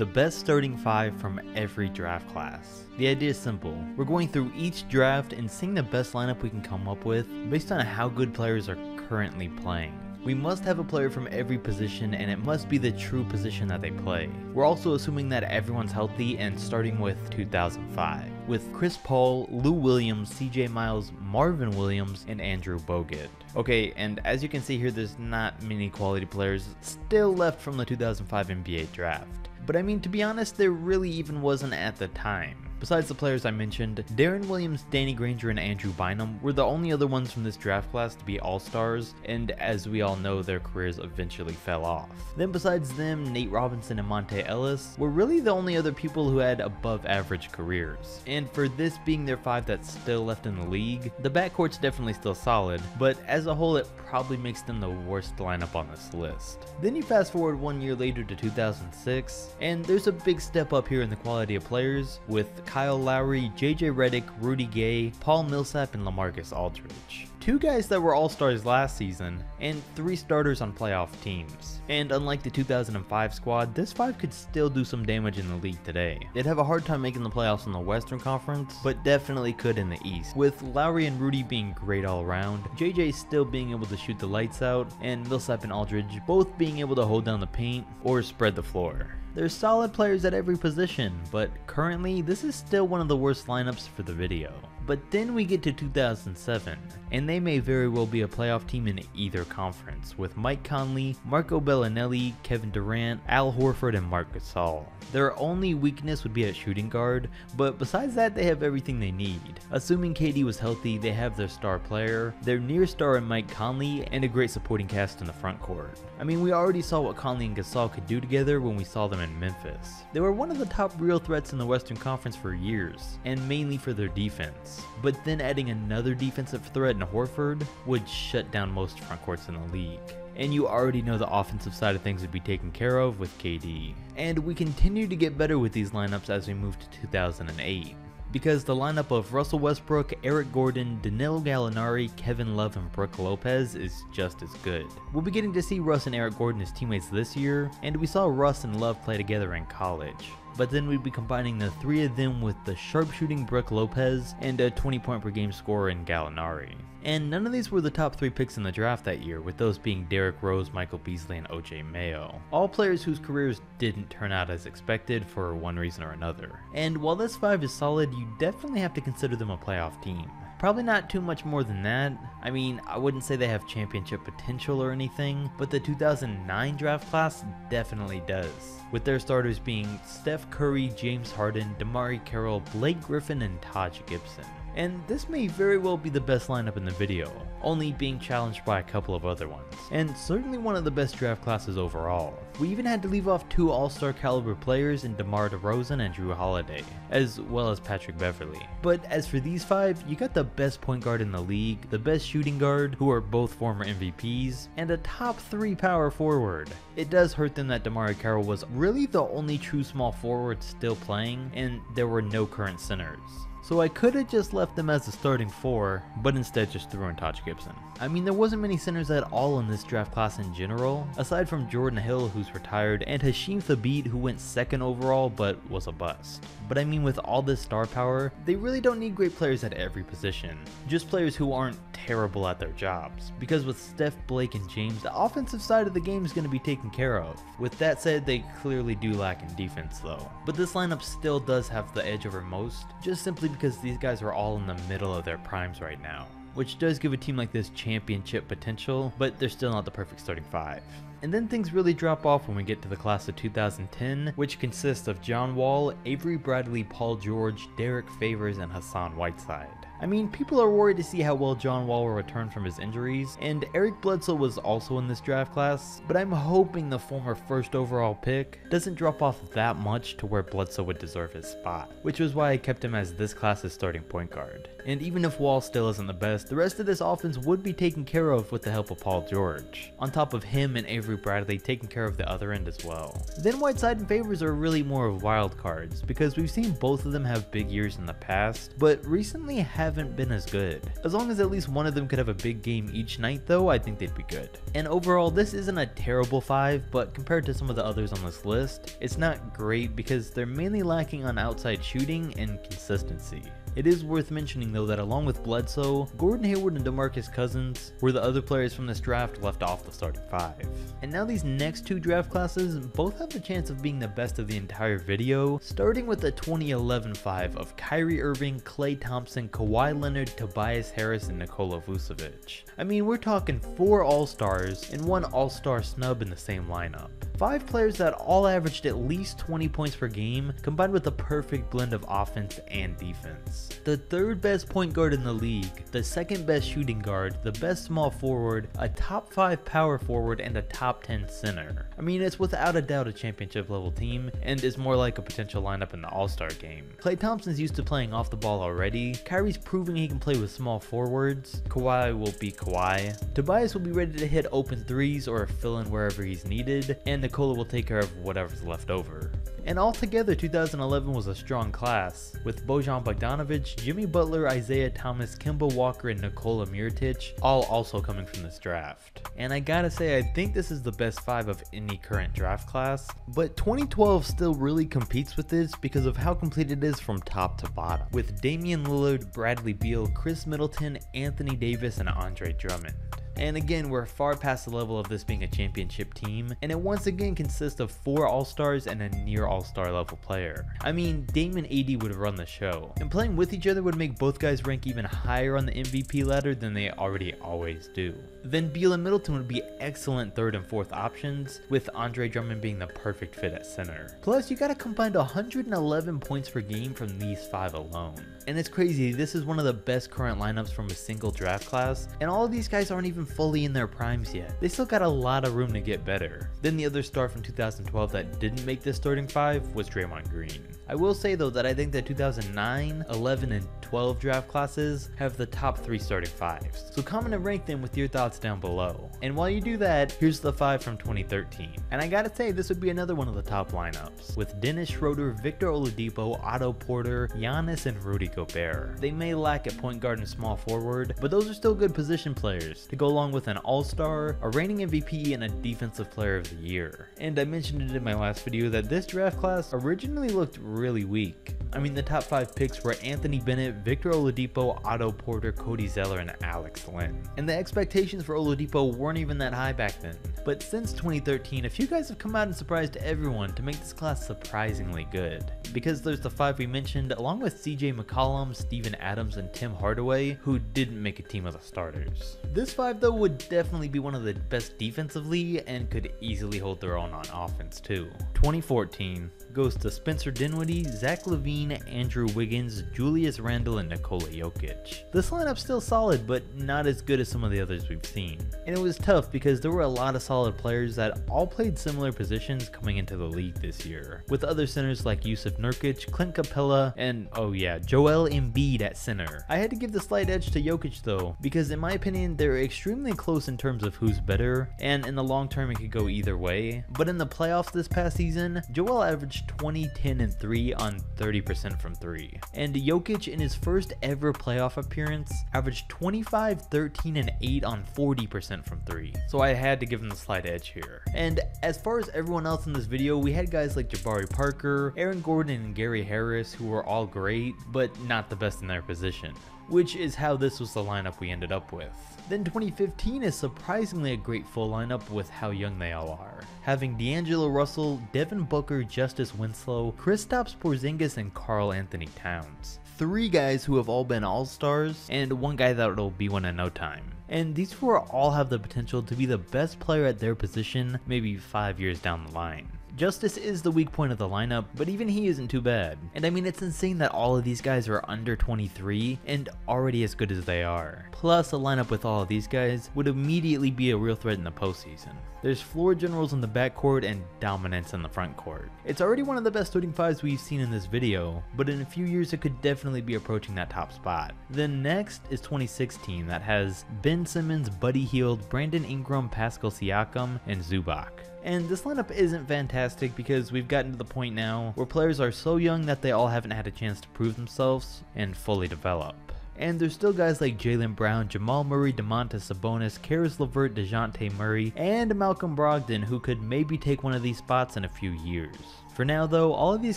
the best starting five from every draft class. The idea is simple. We're going through each draft and seeing the best lineup we can come up with based on how good players are currently playing. We must have a player from every position, and it must be the true position that they play. We're also assuming that everyone's healthy and starting with 2005, with Chris Paul, Lou Williams, CJ Miles, Marvin Williams, and Andrew Bogut. Okay, and as you can see here, there's not many quality players still left from the 2005 NBA draft. But I mean, to be honest, there really even wasn't at the time. Besides the players I mentioned, Deron Williams, Danny Granger, and Andrew Bynum were the only other ones from this draft class to be all-stars, and as we all know, their careers eventually fell off. Then besides them, Nate Robinson and Monte Ellis were really the only other people who had above average careers. And for this being their five that's still left in the league, the backcourt's definitely still solid, but as a whole it probably makes them the worst lineup on this list. Then you fast forward 1 year later to 2006, and there's a big step up here in the quality of players, with Kyle Lowry, JJ Redick, Rudy Gay, Paul Millsap, and LaMarcus Aldridge. Two guys that were all-stars last season, and 3 starters on playoff teams. And unlike the 2005 squad, this 5 could still do some damage in the league today. They'd have a hard time making the playoffs in the Western Conference, but definitely could in the East, with Lowry and Rudy being great all around, JJ still being able to shoot the lights out, and Millsap and Aldridge both being able to hold down the paint or spread the floor. There's solid players at every position, but currently this is still one of the worst lineups for the video. But then we get to 2007, and they may very well be a playoff team in either conference, with Mike Conley, Marco Bellinelli, Kevin Durant, Al Horford, and Marc Gasol. Their only weakness would be at shooting guard, but besides that they have everything they need. Assuming KD was healthy, they have their star player, their near star in Mike Conley, and a great supporting cast in the front court. I mean, we already saw what Conley and Gasol could do together when we saw them in Memphis. They were one of the top real threats in the Western Conference for years, and mainly for their defense. But then adding another defensive threat in Horford would shut down most front courts in the league. And you already know the offensive side of things would be taken care of with KD. And we continue to get better with these lineups as we move to 2008. Because the lineup of Russell Westbrook, Eric Gordon, Danilo Gallinari, Kevin Love, and Brook Lopez is just as good. We'll be getting to see Russ and Eric Gordon as teammates this year, and we saw Russ and Love play together in college. But then we'd be combining the 3 of them with the sharpshooting Brook Lopez and a 20-point per game scorer in Gallinari. And none of these were the top 3 picks in the draft that year, with those being Derrick Rose, Michael Beasley, and OJ Mayo. All players whose careers didn't turn out as expected for one reason or another. And while this 5 is solid, you definitely have to consider them a playoff team. Probably not too much more than that. I mean, I wouldn't say they have championship potential or anything, but the 2009 draft class definitely does, with their starters being Steph Curry, James Harden, DeMarre Carroll, Blake Griffin, and Taj Gibson. And this may very well be the best lineup in the video, only being challenged by a couple of other ones, and certainly one of the best draft classes overall. We even had to leave off 2 all-star caliber players in DeMar DeRozan and Drew Holiday, as well as Patrick Beverley. But as for these 5, you got the best point guard in the league, the best shooting guard, who are both former MVPs, and a top 3 power forward. It does hurt them that DeMarre Carroll was really the only true small forward still playing, and there were no current centers. So I could have just left them as the starting 4, but instead just threw in Taj Gibson. I mean, there wasn't many centers at all in this draft class in general, aside from Jordan Hill, who's retired, and Hasheem Thabeet, who went 2nd overall but was a bust. But I mean, with all this star power, they really don't need great players at every position, just players who aren't terrible at their jobs, because with Steph, Blake, and James, the offensive side of the game is going to be taken care of. With that said, they clearly do lack in defense though. But this lineup still does have the edge over most, just simply because these guys are all in the middle of their primes right now, which does give a team like this championship potential, but they're still not the perfect starting 5. And then things really drop off when we get to the class of 2010, which consists of John Wall, Avery Bradley, Paul George, Derek Favors, and Hassan Whiteside. I mean, people are worried to see how well John Wall will return from his injuries, and Eric Bledsoe was also in this draft class, but I'm hoping the former 1st overall pick doesn't drop off that much to where Bledsoe would deserve his spot, which was why I kept him as this class's starting point guard. And even if Wall still isn't the best, the rest of this offense would be taken care of with the help of Paul George, on top of him and Avery Bradley taking care of the other end as well. Then Whiteside and Favors are really more of wild cards, because we've seen both of them have big years in the past, but recently have haven't been as good. As long as at least one of them could have a big game each night though, I think they'd be good. And overall, this isn't a terrible 5, but compared to some of the others on this list, it's not great because they're mainly lacking on outside shooting and consistency. It is worth mentioning though that along with Bledsoe, Gordon Hayward and DeMarcus Cousins were the other players from this draft left off the starting 5. And now these next 2 draft classes both have the chance of being the best of the entire video, starting with the 2011 5 of Kyrie Irving, Klay Thompson, Kawhi Leonard, Tobias Harris, and Nikola Vucevic. I mean, we're talking 4 All-Stars and 1 All-Star snub in the same lineup. 5 players that all averaged at least 20 points per game, combined with a perfect blend of offense and defense. The 3rd best point guard in the league, the 2nd best shooting guard, the best small forward, a top 5 power forward, and a top 10 center. I mean, it's without a doubt a championship level team, and is more like a potential lineup in the All-Star game. Klay Thompson's used to playing off the ball already, Kyrie's proving he can play with small forwards, Kawhi will be Kawhi, Tobias will be ready to hit open threes or fill in wherever he's needed, and Nikola will take care of whatever's left over. And altogether, 2011 was a strong class, with Bojan Bogdanovic, Jimmy Butler, Isaiah Thomas, Kemba Walker, and Nikola Mirotic all also coming from this draft. And I gotta say, I think this is the best 5 of any current draft class, but 2012 still really competes with this because of how complete it is from top to bottom, with Damian Lillard, Bradley Beal, Chris Middleton, Anthony Davis, and Andre Drummond. And again, we're far past the level of this being a championship team, and it once again consists of 4 All-Stars and a near All-Star level player. I mean, Dame and AD would run the show, and playing with each other would make both guys rank even higher on the MVP ladder than they already always do. Then Beal and Middleton would be excellent 3rd and 4th options, with Andre Drummond being the perfect fit at center. Plus, you got a combined 111 points per game from these 5 alone. And it's crazy, this is one of the best current lineups from a single draft class, and all of these guys aren't even fully in their primes yet. They still got a lot of room to get better. Then the other star from 2012 that didn't make this starting 5 was Draymond Green. I will say though that I think the 2009, 11, and 12 draft classes have the top 3 starting 5s. So comment and rank them with your thoughts down below. And while you do that, here's the 5 from 2013. And I gotta say, this would be another one of the top lineups, with Dennis Schroeder, Victor Oladipo, Otto Porter, Giannis, and Rudy Gobert. They may lack at point guard and small forward, but those are still good position players to go along with an All-Star, a reigning MVP, and a Defensive Player of the Year. And I mentioned it in my last video that this draft class originally looked really weak. I mean, the top 5 picks were Anthony Bennett, Victor Oladipo, Otto Porter, Cody Zeller, and Alex Len. And the expectations for Oladipo weren't even that high back then. But since 2013, a few guys have come out and surprised everyone to make this class surprisingly good. Because there's the 5 we mentioned, along with CJ McCollum, Steven Adams, and Tim Hardaway, who didn't make a team of the starters. This 5 though would definitely be one of the best defensively and could easily hold their own on offense too. 2014 goes to Spencer Dinwiddie, Zach LaVine, Andrew Wiggins, Julius Randle, and Nikola Jokic. This lineup's still solid, but not as good as some of the others we've seen. And it was tough because there were a lot of solid players that all played similar positions coming into the league this year, with other centers like Yusuf Nurkic, Clint Capella, and oh yeah, Joel Embiid at center. I had to give the slight edge to Jokic though, because in my opinion, they're extremely close in terms of who's better, and in the long term it could go either way. But in the playoffs this past season, Joel averaged 20, 10, and 3 on 30% from 3. And Jokic in his first ever playoff appearance averaged 25, 13, and 8 on 40% from 3. So I had to give him the slight edge here. And as far as everyone else in this video, we had guys like Jabari Parker, Aaron Gordon, and Gary Harris who were all great, but not the best in their position, which is how this was the lineup we ended up with. Then 2015 is surprisingly a great full lineup with how young they all are, having D'Angelo Russell, Devin Booker, Justice Winslow, Kristaps Porzingis, and Karl Anthony Towns. 3 guys who have all been all-stars, and 1 guy that will be one in no time. And these 4 all have the potential to be the best player at their position maybe 5 years down the line. Justice is the weak point of the lineup, but even he isn't too bad. And I mean, it's insane that all of these guys are under 23 and already as good as they are. Plus, a lineup with all of these guys would immediately be a real threat in the postseason. There's floor generals in the backcourt and dominance in the frontcourt. It's already one of the best starting 5s we've seen in this video, but in a few years it could definitely be approaching that top spot. Then next is 2016 that has Ben Simmons, Buddy Hield, Brandon Ingram, Pascal Siakam, and Zubac. And this lineup isn't fantastic because we've gotten to the point now where players are so young that they all haven't had a chance to prove themselves and fully develop. And there's still guys like Jaylen Brown, Jamal Murray, Domantas Sabonis, Karis LeVert, DeJounte Murray, and Malcolm Brogdon who could maybe take one of these spots in a few years. For now though, all of these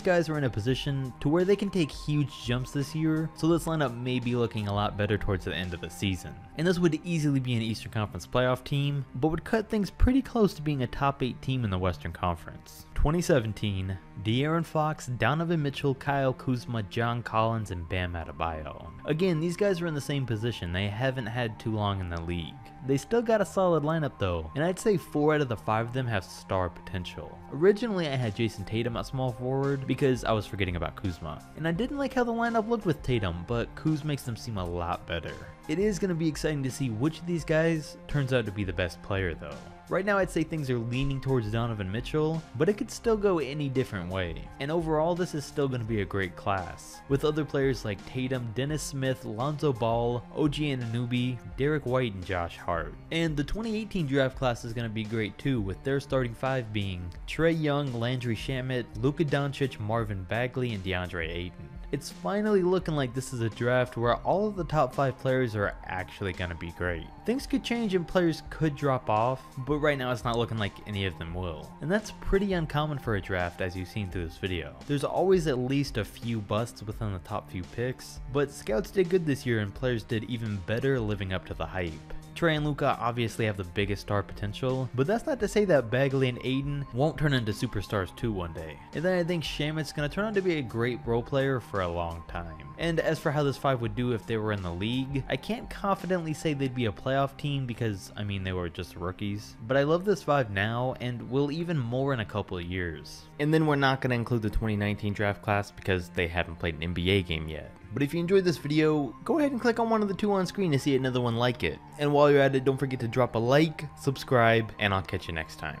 guys are in a position to where they can take huge jumps this year, so this lineup may be looking a lot better towards the end of the season. And this would easily be an Eastern Conference playoff team, but would cut things pretty close to being a top 8 team in the Western Conference. 2017, De'Aaron Fox, Donovan Mitchell, Kyle Kuzma, John Collins, and Bam Adebayo. Again, these guys are in the same position, they haven't had too long in the league. They still got a solid lineup though, and I'd say 4 out of the 5 of them have star potential. Originally I had Jason Tatum at small forward because I was forgetting about Kuzma, and I didn't like how the lineup looked with Tatum, but Kuz makes them seem a lot better. It is going to be exciting to see which of these guys turns out to be the best player though. Right now I'd say things are leaning towards Donovan Mitchell, but it could still go any different way. And overall this is still going to be a great class, with other players like Tatum, Dennis Smith, Lonzo Ball, OG Anunoby, Derek White, and Josh Hart. And the 2018 draft class is going to be great too, with their starting 5 being Trae Young, Landry Shamet, Luka Doncic, Marvin Bagley, and DeAndre Ayton. It's finally looking like this is a draft where all of the top 5 players are actually going to be great. Things could change and players could drop off, but right now it's not looking like any of them will. And that's pretty uncommon for a draft as you've seen through this video. There's always at least a few busts within the top few picks, but scouts did good this year and players did even better living up to the hype. Trae and Luka obviously have the biggest star potential, but that's not to say that Bagley and Ayton won't turn into superstars too one day. And then I think Shamet's going to turn out to be a great role player for a long time. And as for how this 5 would do if they were in the league, I can't confidently say they'd be a playoff team because, I mean, they were just rookies. But I love this 5 now and will even more in a couple of years. And then we're not going to include the 2019 draft class because they haven't played an NBA game yet. But if you enjoyed this video, go ahead and click on one of the 2 on screen to see another one like it. And while you're at it, don't forget to drop a like, subscribe, and I'll catch you next time.